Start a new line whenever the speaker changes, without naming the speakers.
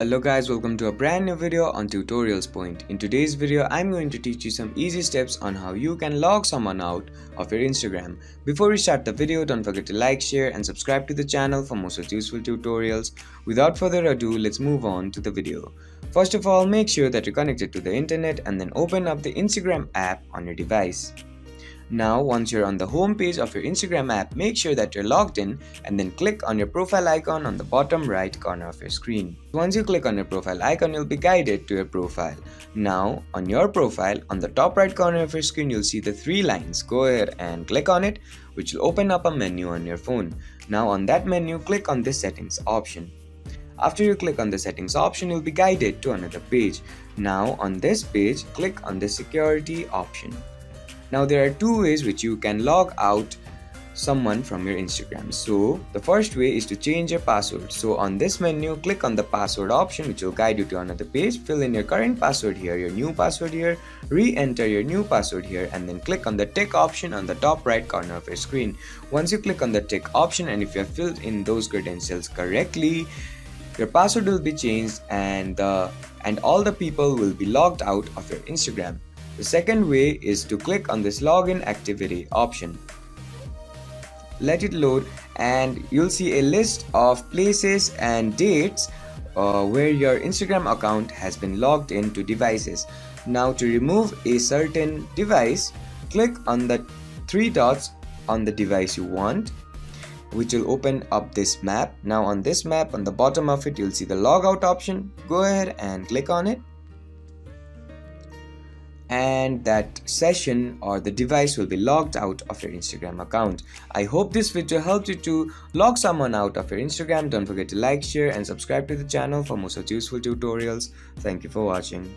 Hello guys, welcome to a brand new video on Tutorials Point. In today's video, I'm going to teach you some easy steps on how you can log someone out of your Instagram. Before we start the video, don't forget to like, share and subscribe to the channel for more such useful tutorials. Without further ado, let's move on to the video. First of all, make sure that you're connected to the internet and then open up the Instagram app on your device. Now, once you're on the home page of your Instagram app, make sure that you're logged in and then click on your profile icon on the bottom right corner of your screen. Once you click on your profile icon, you'll be guided to your profile. Now, on your profile, on the top right corner of your screen, you'll see the three lines. Go ahead and click on it, which will open up a menu on your phone. Now, on that menu, click on the settings option. After you click on the settings option, you'll be guided to another page. Now, on this page, click on the security option. Now there are two ways which you can log out someone from your Instagram. So the first way is to change your password. So on this menu, click on the password option, which will guide you to another page. Fill in your current password here, your new password here, re-enter your new password here, and then click on the tick option on the top right corner of your screen. Once you click on the tick option, and if you have filled in those credentials correctly, your password will be changed and all the people will be logged out of your Instagram. The second way is to click on this login activity option. Let it load and you'll see a list of places and dates where your Instagram account has been logged into devices. Now to remove a certain device, click on the three dots on the device you want, which will open up this map. Now on this map, on the bottom of it, you'll see the logout option. Go ahead and click on it, and that session or the device will be logged out of your Instagram account. I hope this video helped you to log someone out of your Instagram. Don't forget to like, share and subscribe to the channel for more such useful tutorials. Thank you for watching.